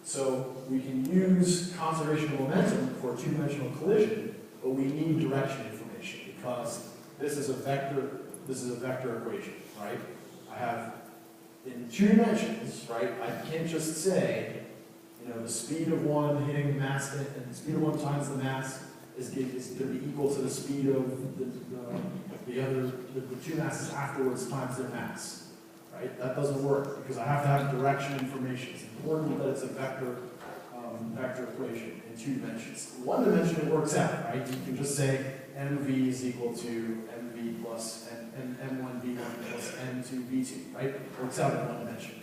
So we can use conservation of momentum for a two-dimensional collision, but we need direction information because this is a vector equation, right? I have in 2 dimensions, right? I can't just say, you know, the speed of one hitting the mass and the speed of one times the mass is going to be equal to the speed of the 2 masses afterwards times their mass, right? That doesn't work because I have to have direction information. It's important that it's a vector equation in 2 dimensions. In 1 dimension, it works out, right? You can just say mv is equal to mv plus m1v1 plus m2v2, right? It works out in 1 dimension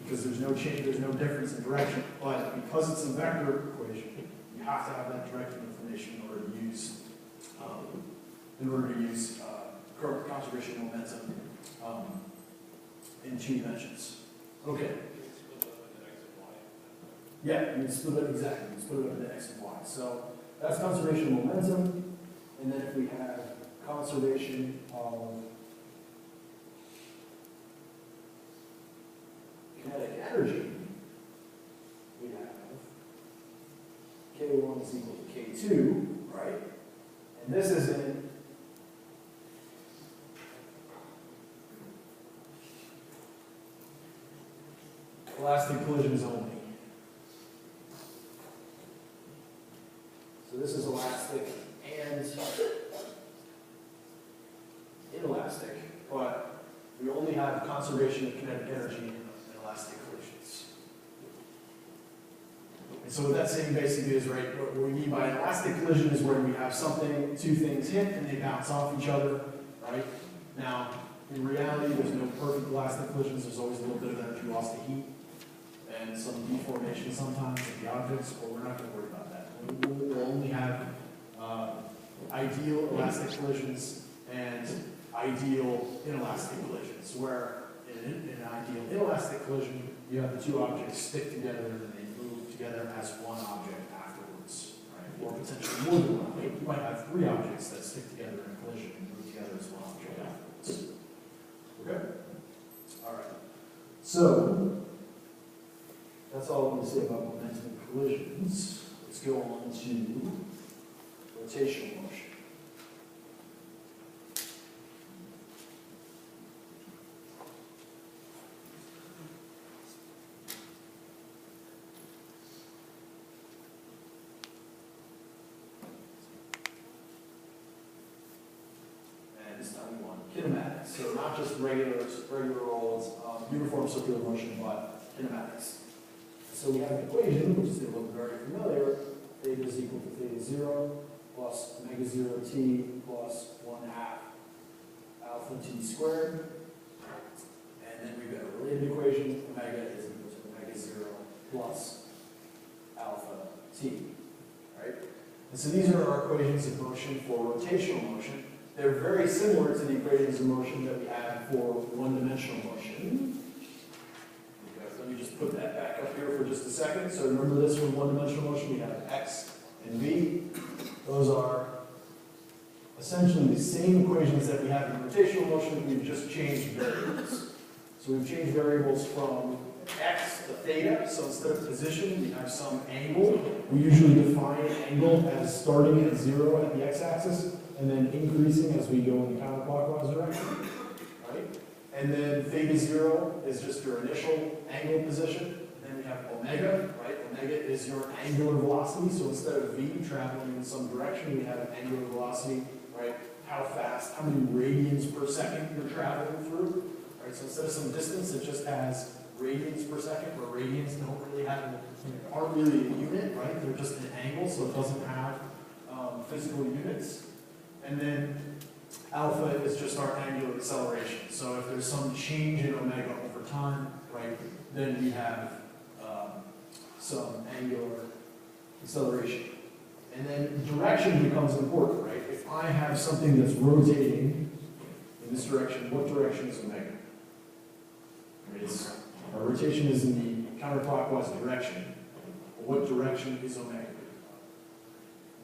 because there's no change, there's no difference in direction. But because it's a vector equation, you have to have that direction information in order to use conservation of momentum in 2 dimensions. Okay. Yeah, you split it exactly. You split it up into x and y. So that's conservation of momentum. And then if we have conservation of kinetic energy, we have K1 is equal to K2, right? And this is in elastic collisions only. So this is elastic and inelastic, but we only have conservation of kinetic energy in elastic collisions. And so what that's saying basically is, right, what we mean by an elastic collision is where we have something, 2 things hit and they bounce off each other, right? Now, in reality, there's no perfect elastic collisions. There's always a little bit of energy loss to heat and some deformation sometimes of the objects, but we're not going to worry about that. We'll only have ideal elastic collisions and ideal inelastic collisions, where in an ideal inelastic collision, you have the 2 objects stick together and then they move together as one object afterwards, right? Or potentially more than one. You might have 3 objects that stick together in a collision and move together as one object afterwards. Okay? All right. So, that's all I'm going to say about momentum collisions. Let's go on to rotational motion. And this time we want kinematics. So not just regular rolls, uniform circular motion, but kinematics. So we have an equation, which is going to look very familiar. Theta is equal to theta 0 plus omega 0 t plus 1/2 alpha t squared. And then we've got a related equation. Omega is equal to omega 0 plus alpha t. Right? And so these are our equations of motion for rotational motion. They're very similar to the equations of motion that we had for one-dimensional motion. Let me just put that back up here for just a second. So remember this for one-dimensional motion, we have x and v. Those are essentially the same equations that we have in rotational motion. We've just changed variables. So we've changed variables from x to theta. So instead of position, we have some angle. We usually define angle as starting at 0 at the x-axis and then increasing as we go in the counterclockwise direction. Right? And then theta 0 is just your initial angle position. And then we have omega, right? Omega is your angular velocity. So instead of v traveling in some direction, we have angular velocity, right? How fast, how many radians per second you're traveling through. Right? So instead of some distance, it just has radians per second, where radians aren't really a unit, right? They're just an angle, so it doesn't have physical units. And then alpha is just our angular acceleration. So if there's some change in omega over time, right, then we have some angular acceleration. And then direction becomes important, right? If I have something that's rotating in this direction, what direction is omega? Our rotation is in the counterclockwise direction. What direction is omega?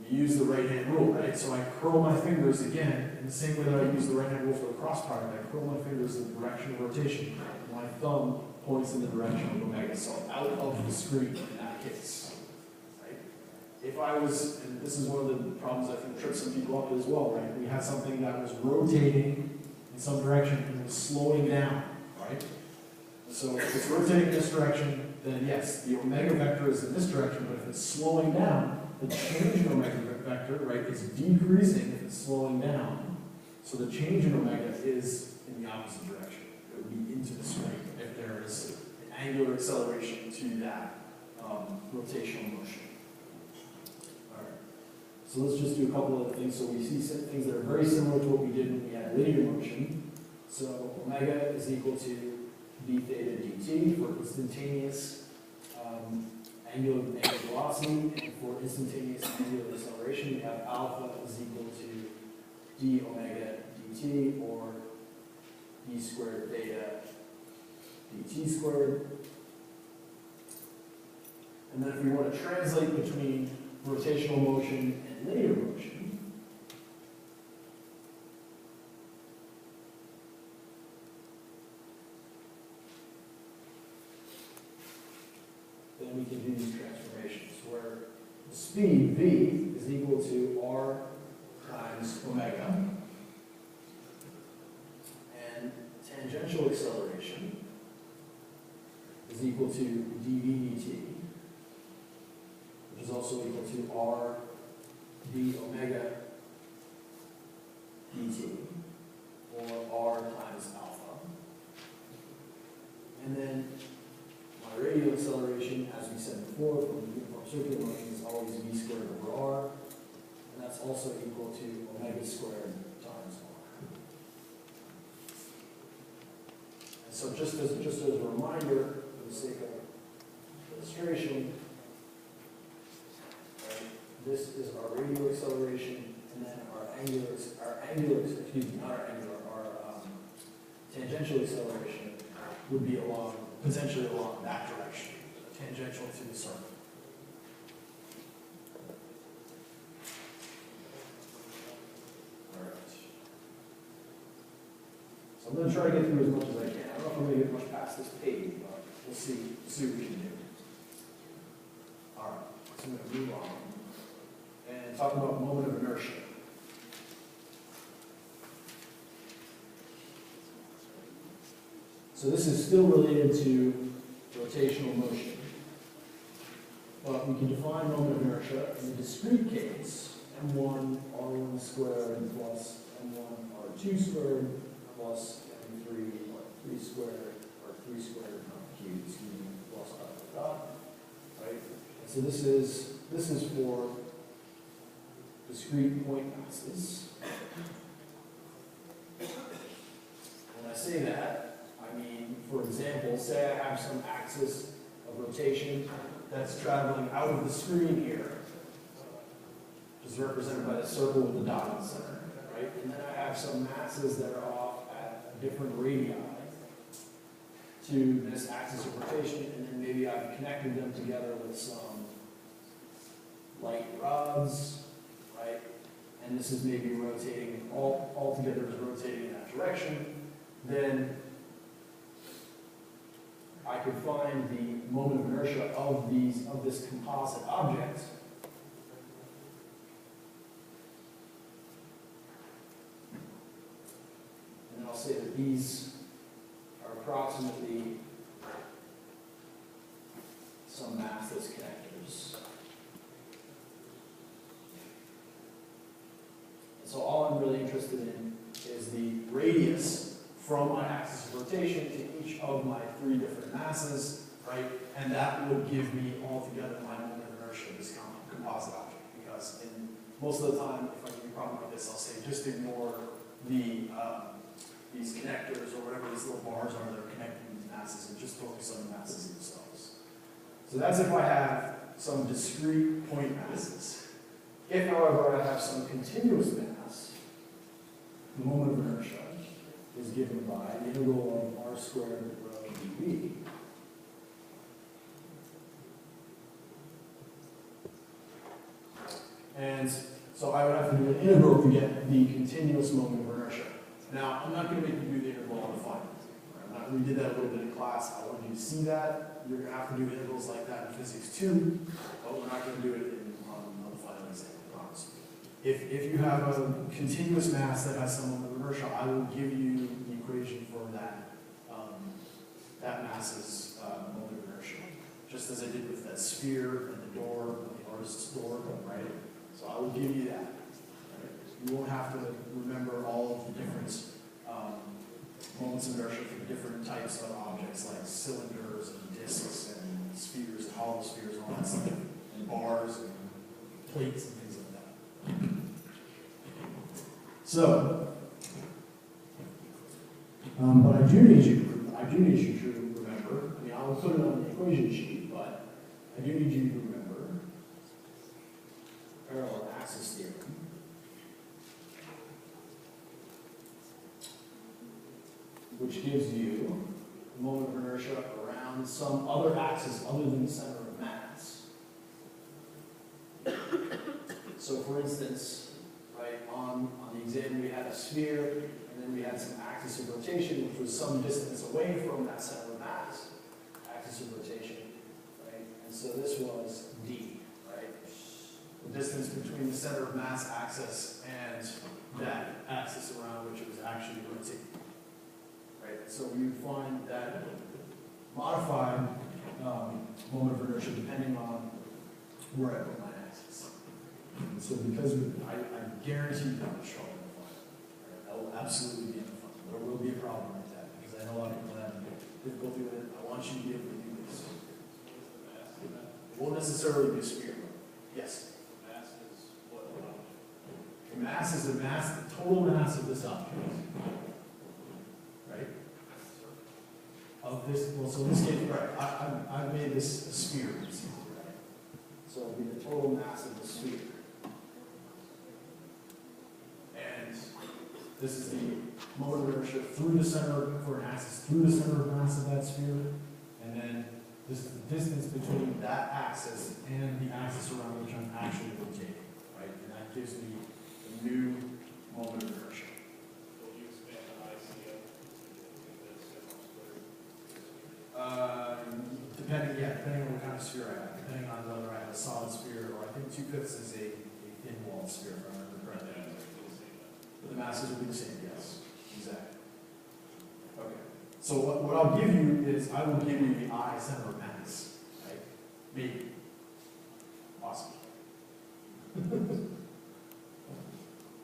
We use the right-hand rule, right? So I curl my fingers again, in the same way that I use the right-hand rule for the cross product. I curl my fingers in the direction of rotation. My thumb points in the direction of omega, so out of the screen in that case, right? If I was, and this is one of the problems I think trips some people up as well, right? We had something that was rotating in some direction and was slowing down, right? So if it's rotating in this direction, then yes, the omega vector is in this direction, but if it's slowing down, the change in omega vector, right, is decreasing if it's slowing down. So the change in omega is in the opposite direction. It would be into the swing if there is an angular acceleration to that rotational motion. All right. So let's just do a couple other things. So we see things that are very similar to what we did when we had linear motion. So omega is equal to d theta dt for instantaneous angular velocity, and for instantaneous angular acceleration, we have alpha is equal to d omega dt, or d squared theta dt squared. And then if we want to translate between rotational motion and linear motion, then we can do these transformations where the speed v is equal to r times omega, and tangential acceleration is equal to dv dt, which is also equal to r d omega dt, or r times alpha. And then my radial acceleration, as we said before, from the uniform circular motion is always v squared over r, and that's also equal to omega squared times r. And so just as a reminder, for the sake of illustration, right, this is our radial acceleration, and then our tangential acceleration would be potentially along that direction, tangential to the circle. All right. So I'm going to try to get through as much as I can. I don't know if I'm going to get much past this page, but we'll see what we can do. All right, so I'm going to move on and talk about moment of inertia. So this is still related to rotational motion, but we can define moment of inertia in the discrete case, m1 r1 squared plus m1 r2 squared plus m3 r3 squared, or 3 squared cubed, excuse me, plus dot, right? And so this is for discrete point masses. When I say that, I mean, for example, say I have some axis of rotation that's traveling out of the screen here, which is represented by the circle with the dot in the center, right? And then I have some masses that are off at different radii to this axis of rotation, and then maybe I've connected them together with some light rods, right? And this is maybe rotating, all together is rotating in that direction. Then I could find the moment of inertia of this composite object. And I'll say that these are approximately some massless connectors. And so all I'm really interested in is the radius from my axis of rotation to each of my 3 different masses, right? And that would give me altogether my moment of inertia of this composite object. Because most of the time, if I give you a problem like this, I'll say just ignore these connectors or whatever these little bars are that are connecting these masses, and just focus on the masses themselves. So that's if I have some discrete point masses. If, however, I have some continuous mass, the moment of inertia is given by the integral of r squared rho dv. And so I would have to do an integral to get the continuous moment of inertia. Now, I'm not going to make you do the integral on the final. I'm not we did that a little bit in class. I wanted you to see that. You're going to have to do integrals like that in physics too, but we're not going to do it on the final exam, I promise. If you have a continuous mass that has some moment of inertia, I will give you the equation for that mass's moment of inertia, just as I did with that sphere and the door, the artist's door, right? So I will give you that. Right? You won't have to remember all of the different moments of inertia for different types of objects like cylinders and discs and spheres and hollow spheres and all that stuff, and bars and plates and things like that. So, but I do need you to remember. I mean, I'll put it on the equation sheet, but I do need you to remember parallel axis theorem. Which gives you the moment of inertia around some other axis other than the center of mass. So for instance, right, on the exam we had a sphere, and then we had some axis of rotation, which was some distance away from that center of mass, axis of rotation, right? And so this was D, right? The distance between the center of mass axis and that axis around which it was actually rotating. Right? So you find that modified moment of inertia depending on where I put my axis. And so because I guarantee that will show up in the final. Right? That will absolutely be in the final. There will be a problem with that because I know a lot of people have difficulty with it. I want you to be able to do this. It won't necessarily be a sphere. Yes? Mass is what object? The mass is the total mass of this object. Right? Of this, well, so in this case, right, I've made this a sphere, right? So it'll be the total mass of the sphere. And this is the moment of inertia through the center, for an axis through the center of mass of that sphere. And then this is the distance between that axis and the axis around which I'm actually rotating, right? And that gives me a new moment of inertia. Depending on what kind of sphere I have, depending on whether I have a solid sphere or I think 2/5 is a thin-walled sphere, if I remember correctly. But the masses will be the same, yes, exactly. Okay, so what I'll give you is, I will give you the I center of mass, right? Maybe. Awesome.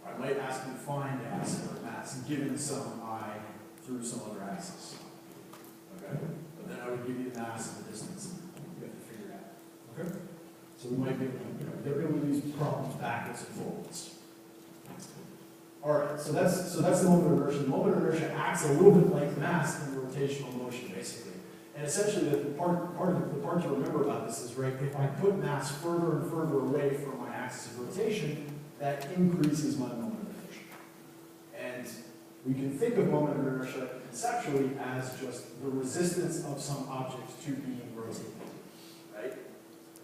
I might ask you to find the I center of mass given some I through some other axis. Okay? But then I would give you the mass and the distance. You have to figure it out. Okay? So we might be able to, they're able to use problems backwards and forwards. All right, so that's the moment of inertia. The moment of inertia acts a little bit like mass in rotational motion, basically. And essentially, the part to remember about this is, right, if I put mass further and further away from my axis of rotation, that increases my moment of inertia. And we can think of moment of inertia conceptually as just the resistance of some object to being rotated, right?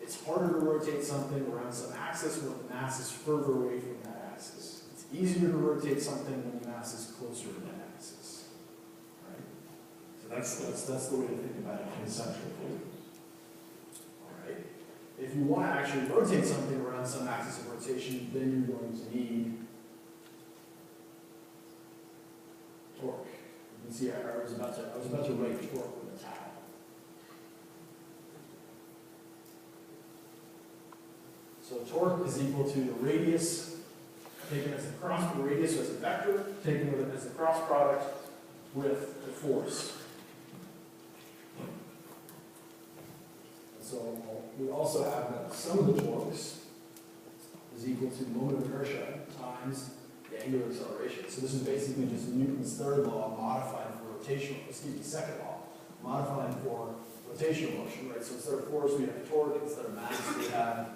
It's harder to rotate something around some axis when the mass is further away from that axis. It's easier to rotate something when the mass is closer to that axis, right? So that's the way to think about it conceptually. All right. If you want to actually rotate something around some axis of rotation, then you're going to need torque. You can see I was about to write torque with a towel. So torque is equal to the radius taken as a cross radius as a vector, taken with it as a cross product with the force. And so we also have that sum of the torques is equal to the moment of inertia times the angular acceleration. So this is basically just Newton's third law modified for second law, modified for rotational motion, right? So instead of force, we have torque. Instead of mass, we have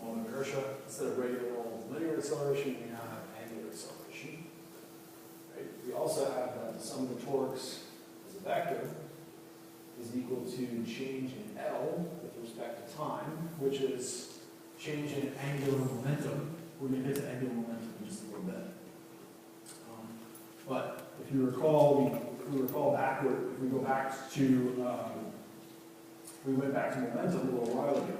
moment of inertia. Instead of regular old linear acceleration, we now have angular acceleration, right? We also have that the sum of the torques as a vector is equal to change in L with respect to time, which is change in angular momentum. We're going to get to angular momentum in just a little bit. But if you recall, we recall backward, if we go back to, we went back to momentum a little while ago,